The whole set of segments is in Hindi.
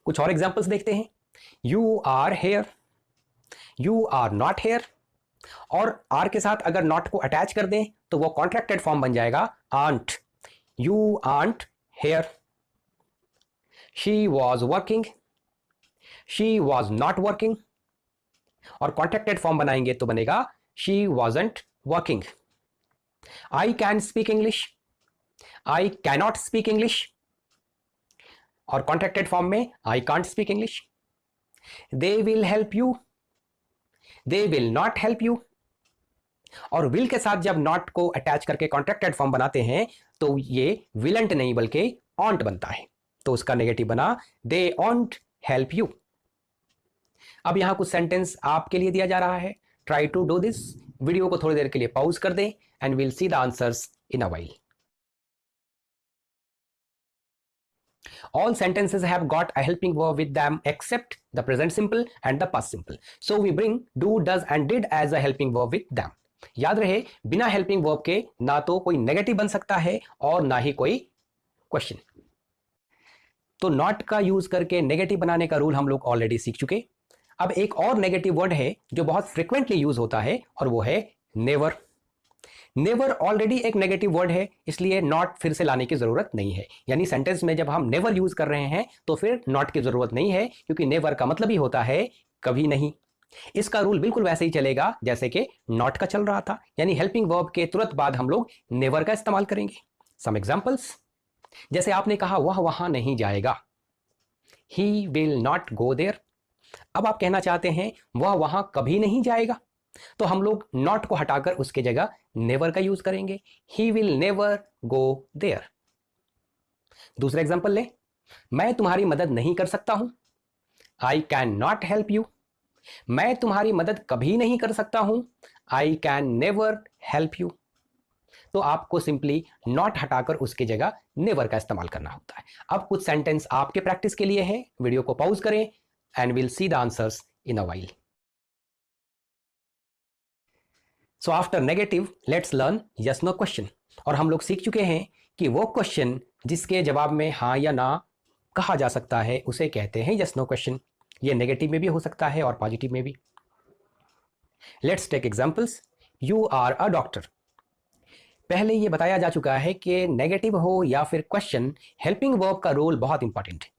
कुछ और एग्जांपल्स देखते हैं। You are here, you are not here, और आर के साथ अगर नॉट को अटैच कर दें तो वो कॉन्ट्रैक्टेड फॉर्म बन जाएगा aren't, you aren't here. She was working, she was not working, और कॉन्ट्रैक्टेड फॉर्म बनाएंगे तो बनेगा she wasn't working. I can speak English, I cannot speak English, और कॉन्ट्रैक्टेड फॉर्म में I can't speak English. They will help you, they will not help you, और विल के साथ जब नॉट को अटैच करके कॉन्ट्रैक्टेड फॉर्म बनाते हैं तो ये विलंट नहीं बल्कि ऑन्ट बनता है, तो उसका नेगेटिव बना दे ऑन्ट हेल्प यू। अब यहां कुछ सेंटेंस आपके लिए दिया जा रहा है, try to do this. Video को थोड़ी देर के लिए पॉज कर दें and will see the answers in a while. All sentences have got a helping verb with them except the present simple and the past simple. So we bring do, does and did as a helping verb with them. याद रहे, बिना हेल्पिंग वर्ब के ना तो कोई नेगेटिव बन सकता है और ना ही कोई क्वेश्चन। तो नॉट का यूज करके नेगेटिव बनाने का रूल हम लोग ऑलरेडी सीख चुके। अब एक और नेगेटिव वर्ड है जो बहुत फ्रिक्वेंटली यूज होता है और वो है नेवर। नेवर ऑलरेडी एक नेगेटिव वर्ड है, इसलिए नॉट फिर से लाने की जरूरत नहीं है। यानी सेंटेंस में जब हम नेवर यूज कर रहे हैं तो फिर नॉट की जरूरत नहीं है, क्योंकि नेवर का मतलब ही होता है कभी नहीं। इसका रूल बिल्कुल वैसे ही चलेगा जैसे कि नॉट का चल रहा था, यानी हेल्पिंग वर्ब के तुरंत बाद हम लोग नेवर का इस्तेमाल करेंगे। सम एग्जांपल्स, जैसे आपने कहा वह वहां नहीं जाएगा, he will not go there. अब आप कहना चाहते हैं वह वहां कभी नहीं जाएगा, तो हम लोग नॉट को हटाकर उसके जगह नेवर का यूज करेंगे, he will never go there. दूसरा एग्जांपल ले, मैं तुम्हारी मदद नहीं कर सकता हूं, I can not help you. मैं तुम्हारी मदद कभी नहीं कर सकता हूं, I can never help you. तो आपको सिंपली नॉट हटाकर उसके जगह नेवर का इस्तेमाल करना होता है। अब कुछ सेंटेंस आपके प्रैक्टिस के लिए है, वीडियो को पॉज करें and will see the answers in a while. So after negative let's learn yes no question. और हम लोग सीख चुके हैं कि वो क्वेश्चन जिसके जवाब में हाँ या ना कहा जा सकता है उसे कहते हैं यस नो क्वेश्चन। ये नेगेटिव में भी हो सकता है और पॉजिटिव में भी। Let's take examples. You are a doctor. पहले ये बताया जा चुका है कि नेगेटिव हो या फिर क्वेश्चन, हेल्पिंग वर्ब का रोल बहुत इंपॉर्टेंट है।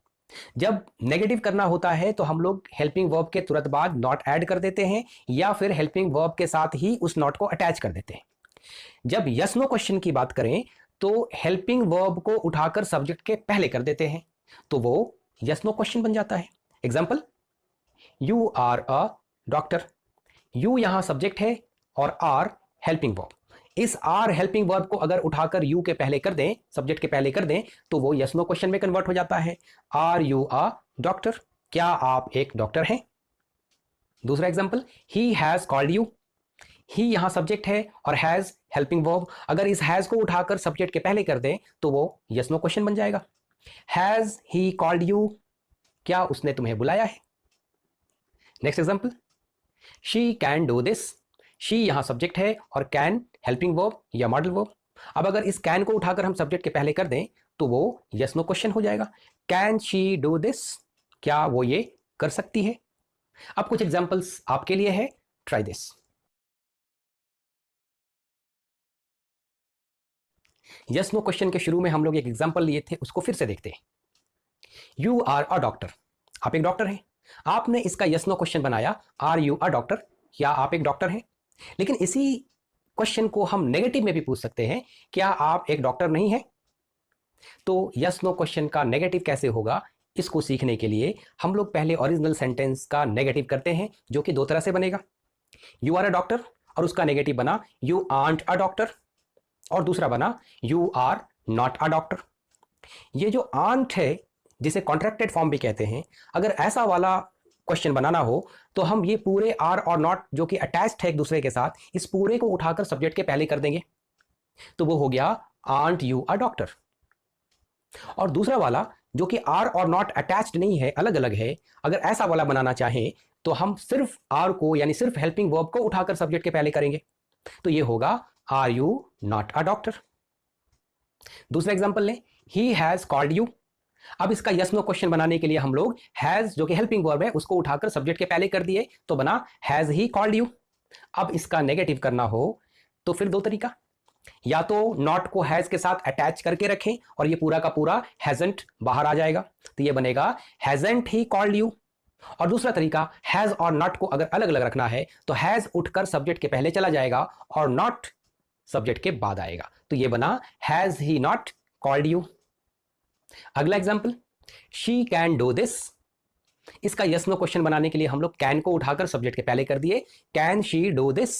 जब नेगेटिव करना होता है तो हम लोग हेल्पिंग वर्ब के तुरंत बाद नॉट ऐड कर देते हैं या फिर हेल्पिंग वर्ब के साथ ही उस नॉट को अटैच कर देते हैं। जब यस नो क्वेश्चन की बात करें तो हेल्पिंग वर्ब को उठाकर सब्जेक्ट के पहले कर देते हैं, तो वो यस नो क्वेश्चन बन जाता है। Example, you are a doctor. You यहां सब्जेक्ट है और आर हेल्पिंग वर्ब। इस आर हेल्पिंग वर्ब को अगर उठाकर यू के पहले कर दें, सब्जेक्ट के पहले कर दें, तो वो यस नो क्वेश्चन में कन्वर्ट हो जाता है। Are you a doctor? क्या आप एक डॉक्टर हैं? दूसरा example, he has called you. He यहां सब्जेक्ट है और हैज हेल्पिंग वर्ब। अगर इस हैज को उठाकर सब्जेक्ट के पहले कर दें तो वो यस नो क्वेश्चन बन जाएगा। Has he called you? क्या उसने तुम्हें बुलाया है? Next example, she can do this. She यहां सब्जेक्ट है और कैन हेल्पिंग वर्ब या मॉडल वर्ब। अब अगर इस कैन को उठाकर हम सब्जेक्ट के पहले कर दें तो वो यस नो क्वेश्चन हो जाएगा। Can she do this? क्या वो ये कर सकती है? अब कुछ एग्जांपल्स आपके लिए है, try this. Yes no question के शुरू में हम लोग एक एग्जांपल लिए थे, उसको फिर से देखते हैं। You are a doctor. आप एक डॉक्टर हैं। आपने इसका यस नो क्वेश्चन बनाया, आर यू अ डॉक्टर? क्या आप एक डॉक्टर हैं? लेकिन इसी क्वेश्चन को हम नेगेटिव में भी पूछ सकते हैं, क्या आप एक डॉक्टर नहीं हैं? तो यस नो क्वेश्चन का नेगेटिव कैसे होगा, इसको सीखने के लिए हम लोग पहले ओरिजिनल सेंटेंस का नेगेटिव करते हैं, जो कि दो तरह से बनेगा। यू आर अ डॉक्टर और उसका नेगेटिव बना यू आंट अ डॉक्टर, और दूसरा बना you are not a doctor. ये जो आंट है, जिसे कॉन्ट्रैक्टेड फॉर्म भी कहते हैं, अगर ऐसा वाला क्वेश्चन बनाना हो तो हम ये पूरे आर और नॉट जो कि अटैच्ड है एक दूसरे के साथ, इस पूरे को उठाकर सब्जेक्ट के पहले कर देंगे, तो वो हो गया आंट यू अ डॉक्टर। और दूसरा वाला जो कि आर और नॉट अटैच्ड नहीं है, अलग अलग है, अगर ऐसा वाला बनाना चाहें तो हम सिर्फ आर को यानी सिर्फ हेल्पिंग वर्ब को उठाकर सब्जेक्ट के पहले करेंगे, तो ये होगा are you not a doctor. दूसरा एग्जांपल लें, ही हैज कॉल्ड यू। अब इसका यस नो क्वेश्चन बनाने के लिए हम लोग हैज, जो कि हेल्पिंग वर्ब है, उसको उठाकर सब्जेक्ट के पहले कर दिए तो बना हैज ही कॉल्ड यू। अब इसका नेगेटिव करना हो तो फिर दो तरीका, या तो नॉट को हैज के साथ अटैच करके रखें और ये पूरा का पूरा हैजंट बाहर आ जाएगा, तो ये बनेगा हैजंट ही कॉल्ड यू। और दूसरा तरीका, हैज और नॉट को अगर अलग अलग रखना है तो हैज उठकर सब्जेक्ट के पहले चला जाएगा और नॉट सब्जेक्ट के बाद आएगा, तो ये बना has he not called you. अगला example, she can do this. इसका यस नो क्वेश्चन बनाने के लिए हम लोग कैन को उठाकर सब्जेक्ट के पहले कर दिए, कैन शी डू दिस।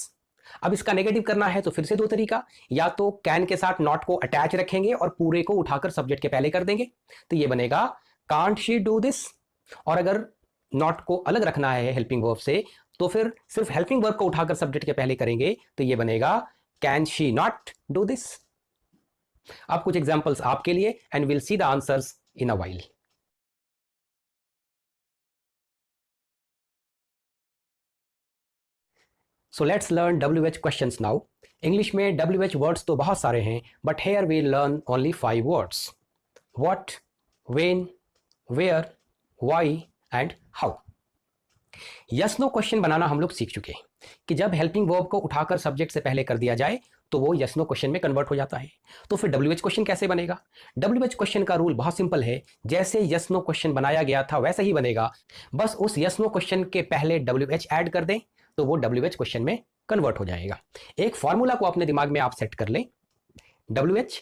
अब इसका नेगेटिव करना है तो फिर से दो तरीका, या तो कैन के साथ नॉट को अटैच रखेंगे और पूरे को उठाकर सब्जेक्ट के पहले कर देंगे, तो ये बनेगा कांट शी डू दिस। और अगर नॉट को अलग रखना है हेल्पिंग वर्ब से तो फिर सिर्फ हेल्पिंग वर्ब को उठाकर सब्जेक्ट के पहले करेंगे, तो ये बनेगा can she not do this. अब कुछ एग्जांपल्स आपके लिए and will see the answers in a while. So let's learn WH questions now. English में WH वर्ड्स तो बहुत सारे हैं, but here we learn only 5 words, what, when, where, why and how. Yes no question बनाना हम लोग सीख चुके हैं कि जब हेल्पिंग वर्ब को उठाकर सब्जेक्ट से पहले कर दिया जाए तो वो यस नो क्वेश्चन में कन्वर्ट हो जाता है। तो फिर WH क्वेश्चन कैसे बनेगा? WH क्वेश्चन का रूल बहुत सिंपल है, जैसे यस नो क्वेश्चन बनाया गया था वैसे ही बनेगा, बस उस यस नो क्वेश्चन के पहले WH ऐड कर दें तो वो WH क्वेश्चन में कन्वर्ट हो जाएगा। एक फॉर्मूला को अपने दिमाग में आप सेट कर लें, WH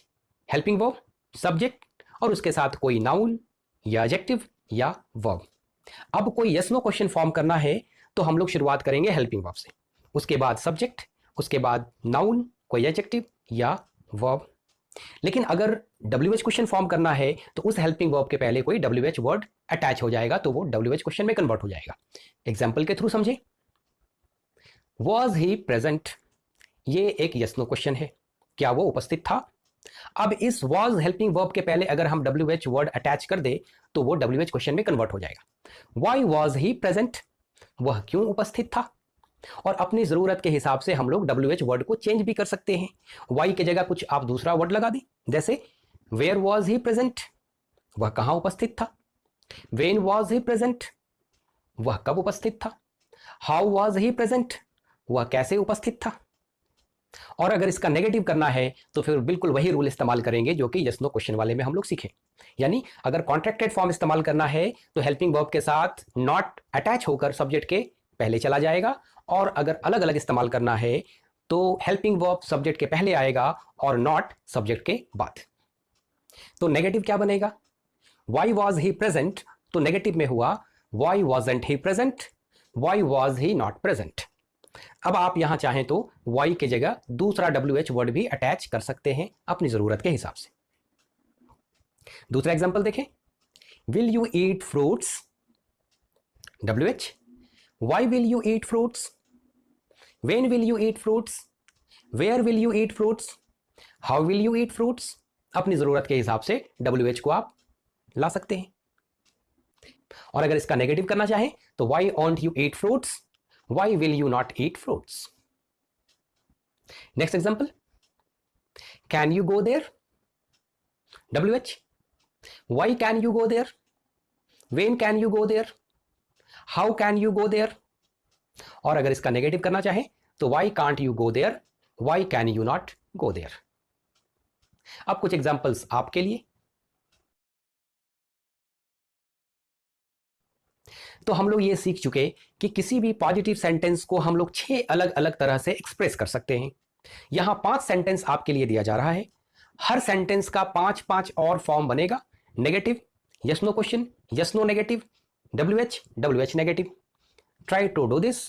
हेल्पिंग वर्ब, सब्जेक्ट और उसके साथ कोई नाउन या एडजेक्टिव या वर्ब। अब कोई यस नो क्वेश्चन फॉर्म करना है तो हम लोग शुरुआत करेंगे हेल्पिंग वर्ब से, उसके बाद सब्जेक्ट, उसके बाद नाउन, कोई एडजेक्टिव या वर्ब। लेकिन अगर WH क्वेश्चन फॉर्म करना है तो उस हेल्पिंग वर्ब के पहले कोई WH वर्ड अटैच हो जाएगा तो वो WH क्वेश्चन में कन्वर्ट हो जाएगा। एग्जाम्पल के थ्रू समझे। वॉज ही प्रेजेंट, ये एक यस नो क्वेश्चन है, क्या वो उपस्थित था? अब इस वॉज हेल्पिंग वर्ब के पहले अगर हम WH वर्ड अटैच कर दे तो वो WH क्वेश्चन में कन्वर्ट हो जाएगा। वाई वॉज ही प्रेजेंट, वह क्यों उपस्थित था? और अपनी जरूरत के हिसाब से हम लोग WH वर्ड को चेंज भी कर सकते हैं, वाई की जगह कुछ आप दूसरा वर्ड लगा दें, जैसे वेयर वॉज ही प्रेजेंट, वह कहां उपस्थित था? वेन वॉज ही प्रेजेंट, वह कब उपस्थित था? हाउ वॉज ही प्रेजेंट, वह कैसे उपस्थित था? और अगर इसका नेगेटिव करना है तो फिर बिल्कुल वही रूल इस्तेमाल करेंगे जो कि यस नो क्वेश्चन वाले में हम लोग सीखे। यानी अगर कॉन्ट्रैक्टेड फॉर्म इस्तेमाल करना है तो हेल्पिंग वर्ब के साथ नॉट अटैच होकर सब्जेक्ट के पहले चला जाएगा, और अगर अलग अलग इस्तेमाल करना है तो हेल्पिंग वर्ब सब्जेक्ट के पहले आएगा और नॉट सब्जेक्ट के बाद। तो नेगेटिव क्या बनेगा? वाई वॉज ही प्रेजेंट, तो नेगेटिव में हुआ why wasn't he present, why was he not present. अब आप यहां चाहें तो वाई के जगह दूसरा WH वर्ड भी अटैच कर सकते हैं अपनी जरूरत के हिसाब से। दूसरा एग्जांपल देखें, will you eat fruits, WH, why will you eat fruits, when will you eat fruits, where will you eat fruits, how will you eat fruits. अपनी जरूरत के हिसाब से WH को आप ला सकते हैं। और अगर इसका नेगेटिव करना चाहें तो why won't you eat fruits, why will you not eat fruits? Next example, can you go there, WH, why can you go there, when can you go there, how can you go there? और अगर इसका नेगेटिव करना चाहे तो why can't you go there, why can you not go there? अब कुछ एग्जांपल्स आपके लिए। तो हम लोग ये सीख चुके कि किसी भी पॉजिटिव सेंटेंस को हम लोग 6 अलग अलग तरह से एक्सप्रेस कर सकते हैं। यहां 5 सेंटेंस आपके लिए दिया जा रहा है, हर सेंटेंस का 5-5 और फॉर्म बनेगा, negative, yes no question, yes no negative, WH, WH negative. Try to do this